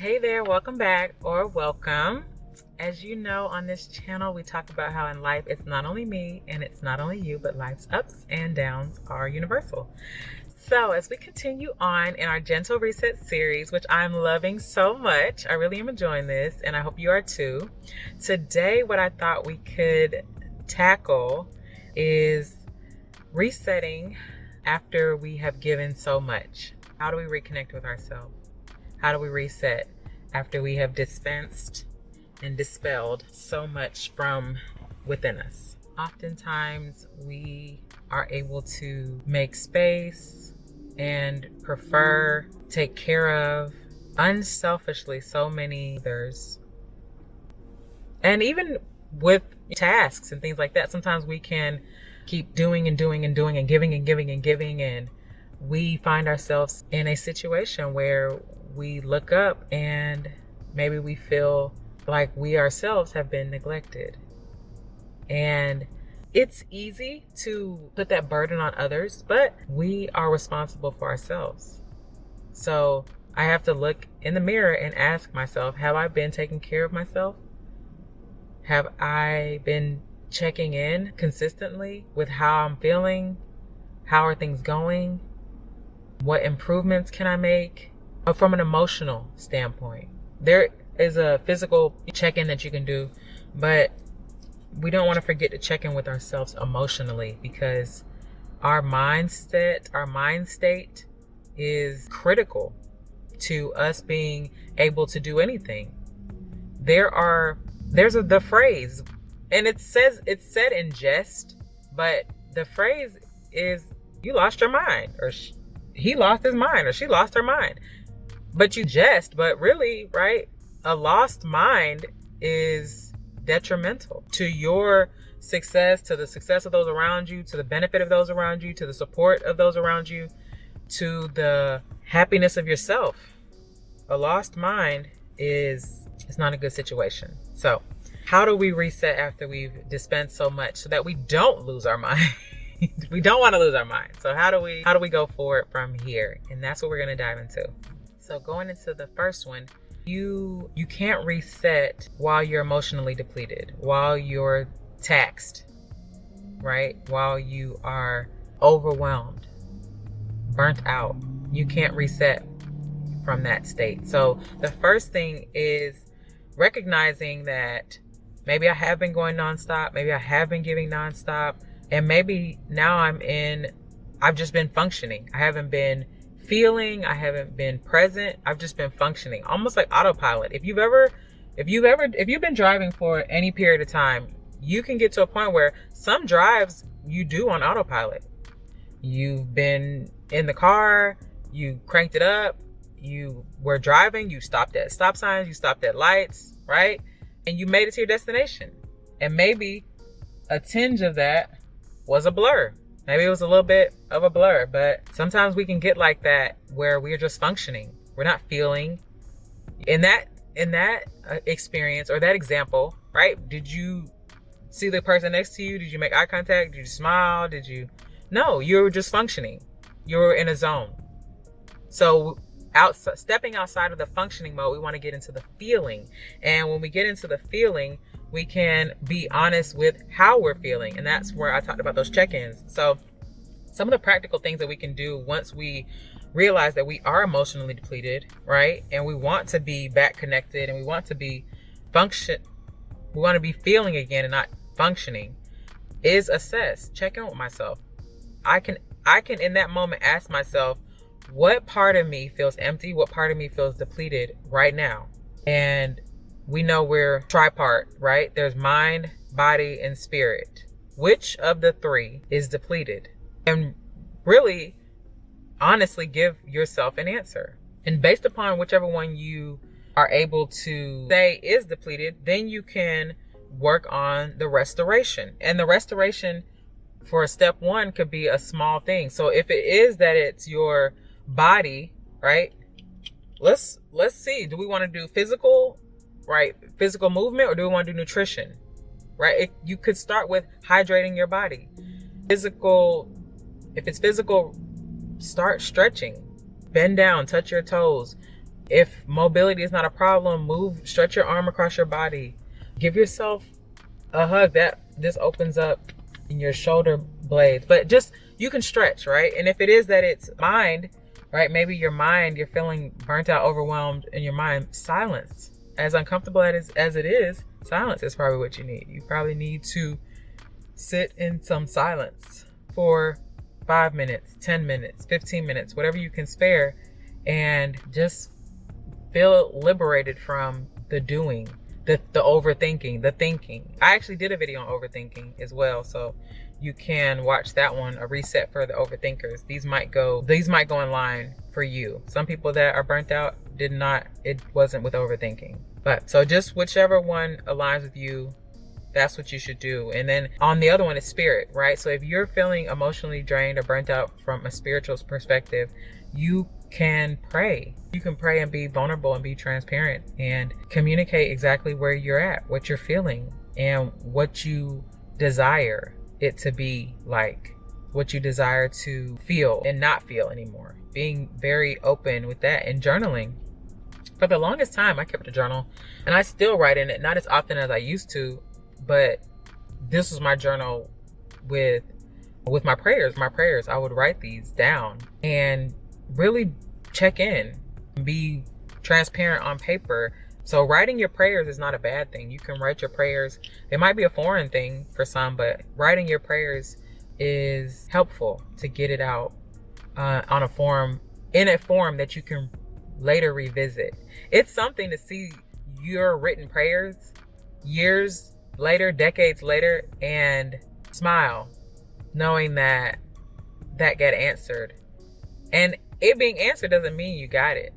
Hey there, welcome back or welcome. As you know, on this channel, we talk about how in life it's not only me and it's not only you, but life's ups and downs are universal. So, as we continue on in our Gentle Reset series, which I'm loving so much, I really am enjoying this, and I hope you are too. Today, what I thought we could tackle is resetting after we have given so much. How do we reconnect with ourselves? How do we reset after we have dispensed and dispelled so much from within us? Oftentimes we are able to make space and prefer, take care of unselfishly so many others. And even with tasks and things like that, sometimes we can keep doing and doing and doing and giving and giving and giving, and we find ourselves in a situation where we look up and maybe we feel like we ourselves have been neglected. And it's easy to put that burden on others, but we are responsible for ourselves. So I have to look in the mirror and ask myself, have I been taking care of myself? Have I been checking in consistently with how I'm feeling? How are things going? What improvements can I make? From an emotional standpoint, there is a physical check-in that you can do, but we don't want to forget to check in with ourselves emotionally, because our mind state is critical to us being able to do anything. The phrase, and it's said in jest, but the phrase is, you lost your mind, or he lost his mind, or she lost her mind. But you jest, but really, right? A lost mind is detrimental to your success, to the success of those around you, to the benefit of those around you, to the support of those around you, to the happiness of yourself. A lost mind it's not a good situation. So how do we reset after we've dispensed so much so that we don't lose our mind? We don't want to lose our mind. So how do we go forward from here? And that's what we're going to dive into. So going into the first one, you can't reset while you're emotionally depleted, while you're taxed, right? While you are overwhelmed, burnt out. You can't reset from that state. So the first thing is recognizing that maybe I have been going nonstop, maybe I have been giving nonstop, and maybe now I've just been functioning. I haven't been feeling, I haven't been present. I've just been functioning, almost like autopilot. If you've been driving for any period of time, you can get to a point where some drives you do on autopilot. You've been in the car, you cranked it up, you were driving, you stopped at stop signs, you stopped at lights, right? And you made it to your destination. And maybe a tinge of that was a blur. Maybe it was a little bit of a blur, but sometimes we can get like that where we're just functioning. We're not feeling. In that experience or that example, right? Did you see the person next to you? Did you make eye contact? Did you smile? No, you were just functioning. You were in a zone. So stepping outside of the functioning mode, we want to get into the feeling. And when we get into the feeling, we can be honest with how we're feeling. And that's where I talked about those check-ins. So some of the practical things that we can do once we realize that we are emotionally depleted, right? And we want to be back connected, and we want to be feeling again and not functioning, is assess, check in with myself. I can in that moment ask myself, what part of me feels empty? What part of me feels depleted right now? And we know we're tripart, right? There's mind, body, and spirit. Which of the three is depleted? And really, honestly, give yourself an answer. And based upon whichever one you are able to say is depleted, then you can work on the restoration. And the restoration for step one could be a small thing. So if it is that it's your body, right? Let's see. Do we want to do physical movement, or do we want to do nutrition, right? You could start with hydrating your body. If it's physical, start stretching. Bend down, touch your toes. If mobility is not a problem, stretch your arm across your body. Give yourself a hug. That just opens up in your shoulder blades. But just, you can stretch, right? And if it is that it's mind, right? Maybe your mind, you're feeling burnt out, overwhelmed in your mind, silence. As uncomfortable as it is, silence is probably what you need. You probably need to sit in some silence for 5 minutes, 10 minutes, 15 minutes, whatever you can spare, and just feel liberated from the doing, the overthinking, the thinking. I actually did a video on overthinking as well, so you can watch that one, a reset for the overthinkers. These might go in line for you. Some people that are burnt out it wasn't with overthinking. But so just whichever one aligns with you, that's what you should do. And then on the other one is spirit, right? So if you're feeling emotionally drained or burnt out from a spiritual perspective, you can pray. You can pray and be vulnerable and be transparent and communicate exactly where you're at, what you're feeling, and what you desire it to be like, what you desire to feel and not feel anymore. Being very open with that, and journaling. For the longest time, I kept a journal, and I still write in it, not as often as I used to, but this was my journal with my prayers. I would write these down and really check in, be transparent on paper. So writing your prayers is not a bad thing. You can write your prayers. It might be a foreign thing for some, but writing your prayers is helpful to get it out in a form that you can later revisit. It's something to see your written prayers years later, decades later, and smile, knowing that got answered. And it being answered doesn't mean you got it.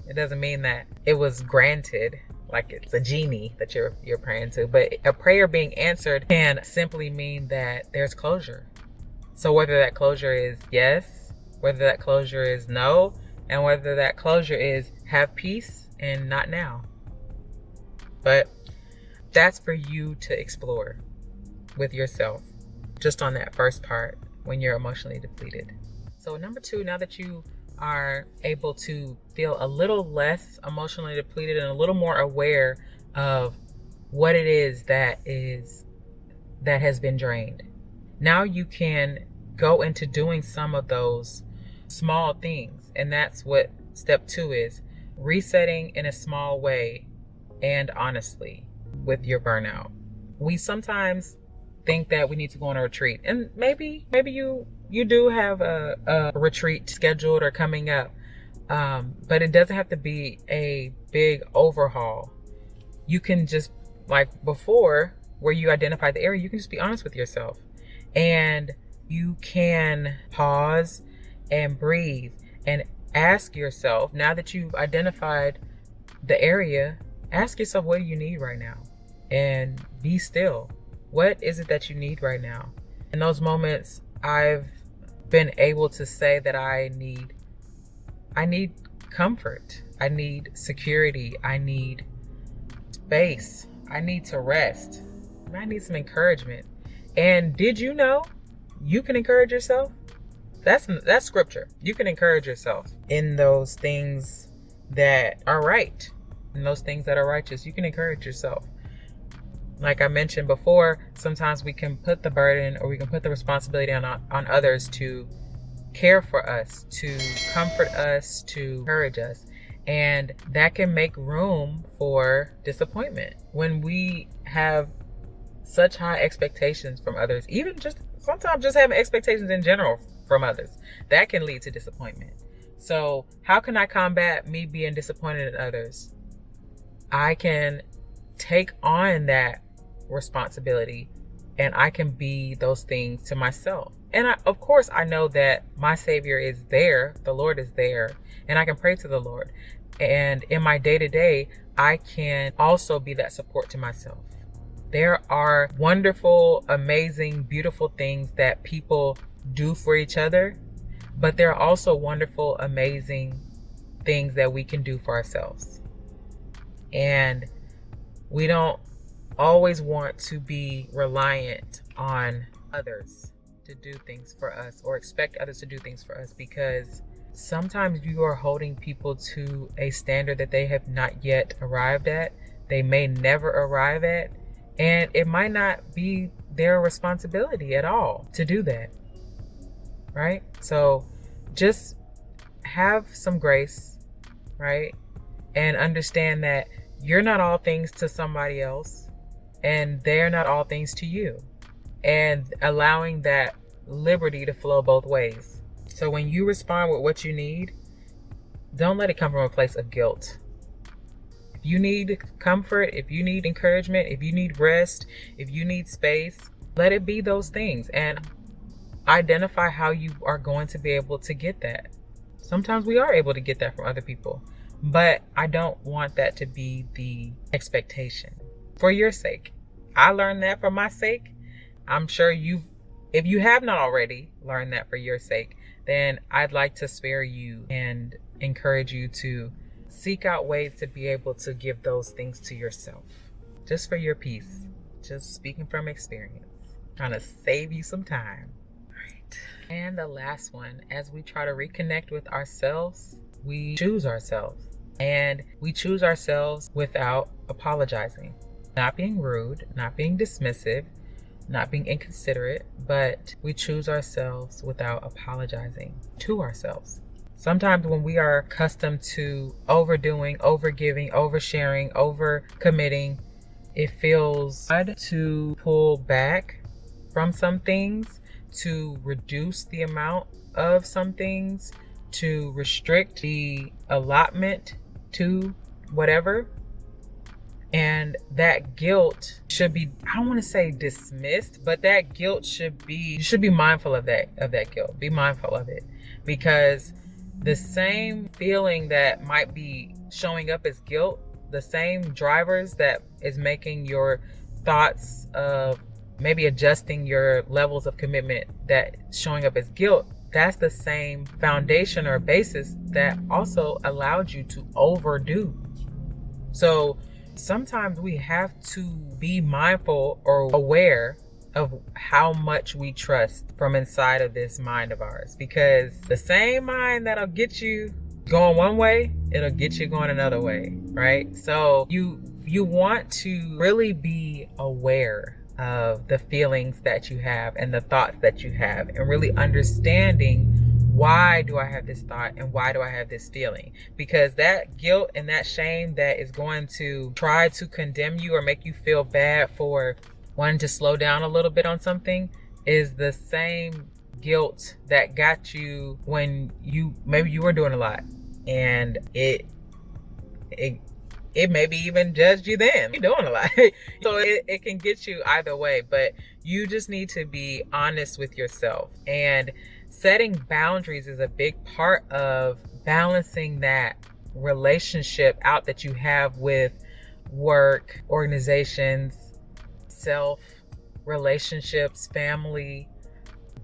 It doesn't mean that it was granted, like it's a genie that you're praying to. But a prayer being answered can simply mean that there's closure. So whether that closure is yes, whether that closure is no, and whether that closure is have peace and not now. But that's for you to explore with yourself, just on that first part, when you're emotionally depleted. So number 2, now that you are able to feel a little less emotionally depleted and a little more aware of what it is that has been drained, now you can go into doing some of those small things. And that's what step 2 is: resetting in a small way and honestly with your burnout. We sometimes think that we need to go on a retreat, and maybe you do have a retreat scheduled or coming up, but it doesn't have to be a big overhaul. You can just, like before, where you identify the area, you can just be honest with yourself, and you can pause and breathe and ask yourself, now that you've identified the area, ask yourself, what do you need right now? And be still. What is it that you need right now? In those moments, I've been able to say that I need comfort. I need security. I need space. I need to rest. I need some encouragement. And did you know you can encourage yourself? That's scripture. You can encourage yourself in those things that are right, in those things that are righteous. You can encourage yourself. Like I mentioned before, sometimes we can put the burden, or we can put the responsibility on others to care for us, to comfort us, to encourage us. And that can make room for disappointment when we have such high expectations from others. Even just sometimes just having expectations in general from others, that can lead to disappointment. So how can I combat me being disappointed in others? I can take on that responsibility, and I can be those things to myself. And of course, I know that my Savior is there, the Lord is there, and I can pray to the Lord. And in my day-to-day, I can also be that support to myself. There are wonderful, amazing, beautiful things that people do for each other, but there are also wonderful, amazing things that we can do for ourselves. And we don't always want to be reliant on others to do things for us, or expect others to do things for us, because sometimes you are holding people to a standard that they have not yet arrived at. They may never arrive at, and it might not be their responsibility at all to do that, right? So just have some grace, right? And understand that you're not all things to somebody else, and they're not all things to you. And allowing that liberty to flow both ways. So when you respond with what you need, don't let it come from a place of guilt. If you need comfort, if you need encouragement, if you need rest, if you need space, let it be those things, and identify how you are going to be able to get that. Sometimes we are able to get that from other people, but I don't want that to be the expectation for your sake. I learned that for my sake. I'm sure if you have not already learned that for your sake, then I'd like to spare you and encourage you to seek out ways to be able to give those things to yourself, just for your peace. Just speaking from experience, trying to save you some time. Right. And the last one, as we try to reconnect with ourselves, we choose ourselves. And we choose ourselves without apologizing, not being rude, not being dismissive, not being inconsiderate, but we choose ourselves without apologizing to ourselves. Sometimes when we are accustomed to overdoing, overgiving, oversharing, overcommitting, it feels odd to pull back from some things, to reduce the amount of some things, to restrict the allotment to whatever. And that guilt should be, I don't want to say dismissed, but that guilt should be, you should be mindful of that guilt. Be mindful of it, because the same feeling that might be showing up as guilt, the same drivers that is making your thoughts of maybe adjusting your levels of commitment that showing up as guilt, that's the same foundation or basis that also allowed you to overdo. So sometimes we have to be mindful or aware of how much we trust from inside of this mind of ours, because the same mind that'll get you going one way, it'll get you going another way, right? So you want to really be aware of the feelings that you have and the thoughts that you have, and really understanding, why do I have this thought and why do I have this feeling? Because that guilt and that shame that is going to try to condemn you or make you feel bad for wanting to slow down a little bit on something is the same guilt that got you when maybe you were doing a lot, and it maybe even judged you then. You're doing a lot. So it can get you either way, but you just need to be honest with yourself. And setting boundaries is a big part of balancing that relationship out that you have with work, organizations, self, relationships, family.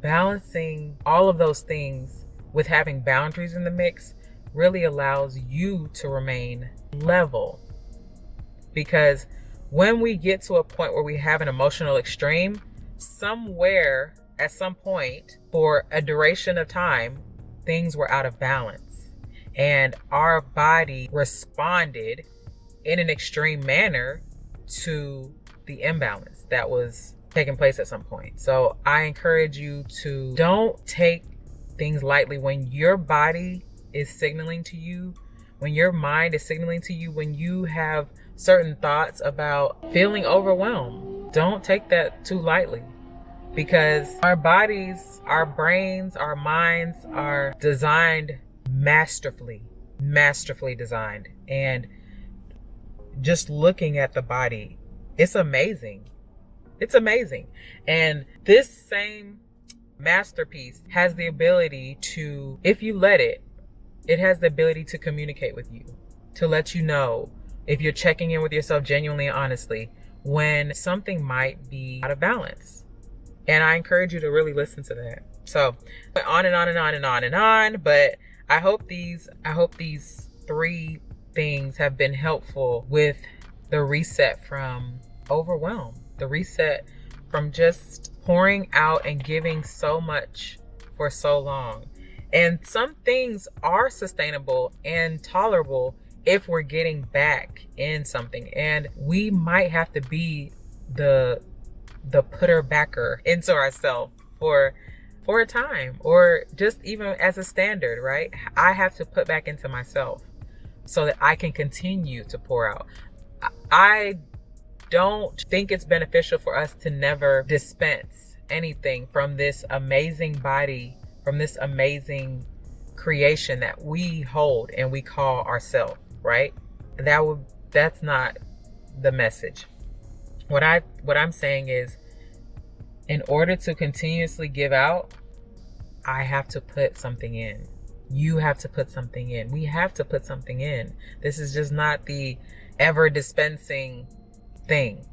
Balancing all of those things with having boundaries in the mix really allows you to remain level. Because when we get to a point where we have an emotional extreme, somewhere at some point for a duration of time, things were out of balance and our body responded in an extreme manner to the imbalance that was taking place at some point. So I encourage you to don't take things lightly when your body is signaling to you, when your mind is signaling to you, when you have certain thoughts about feeling overwhelmed. Don't take that too lightly, because our bodies, our brains, our minds are designed masterfully designed. And just looking at the body, it's amazing. It's amazing. And this same masterpiece has the ability to, if you let it, it has the ability to communicate with you, to let you know, if you're checking in with yourself genuinely and honestly, when something might be out of balance. And I encourage you to really listen to that. So on and on and on and on and on, but I hope these 3 things have been helpful with the reset from overwhelm, the reset from just pouring out and giving so much for so long. And some things are sustainable and tolerable if we're getting back in something. And we might have to be the putter backer into ourselves for a time, or just even as a standard, right? I have to put back into myself so that I can continue to pour out. I don't think it's beneficial for us to never dispense anything from this amazing body, from this amazing creation that we hold and we call ourselves, right? That's not the message. What I'm saying is, in order to continuously give out, I have to put something in. You have to put something in. We have to put something in. This is just not the ever dispensing thing.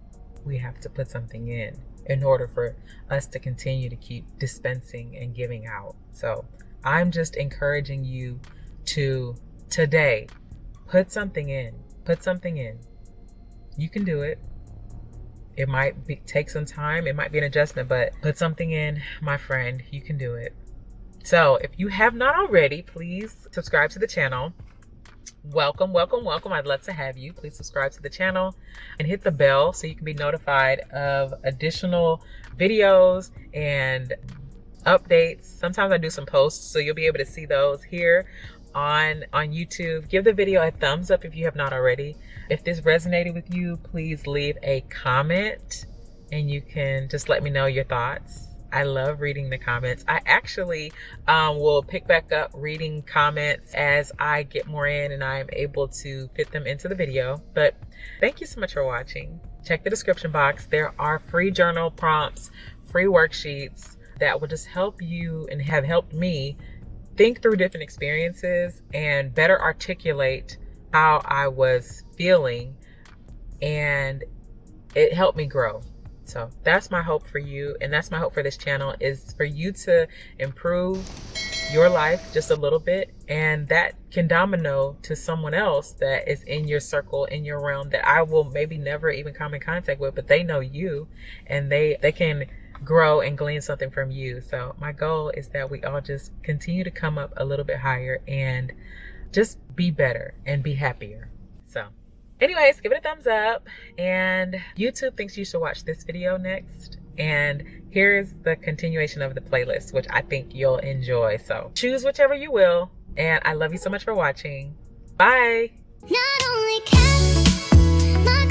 We have to put something in order for us to continue to keep dispensing and giving out. So I'm just encouraging you to today put something in. Put something in. You can do it. It might take some time. It might be an adjustment, but put something in, my friend. You can do it. So if you have not already, please subscribe to the channel. Welcome, welcome, welcome. I'd love to have you. Please subscribe to the channel and hit the bell so you can be notified of additional videos and updates. Sometimes I do some posts, so you'll be able to see those here on YouTube. Give the video a thumbs up if you have not already. If this resonated with you, please leave a comment and you can just let me know your thoughts. I love reading the comments. I actually will pick back up reading comments as I get more in and I'm able to fit them into the video. But thank you so much for watching. Check the description box. There are free journal prompts, free worksheets that will just help you and have helped me think through different experiences and better articulate how I was feeling, and it helped me grow. So that's my hope for you, and that's my hope for this channel, is for you to improve your life just a little bit, and that can domino to someone else that is in your circle, in your realm, that I will maybe never even come in contact with, but they know you and they can grow and glean something from you. So my goal is that we all just continue to come up a little bit higher and just be better and be happier. So anyways, give it a thumbs up, and YouTube thinks you should watch this video next. And here's the continuation of the playlist, which I think you'll enjoy. So choose whichever you will. And I love you so much for watching. Bye. Not only can my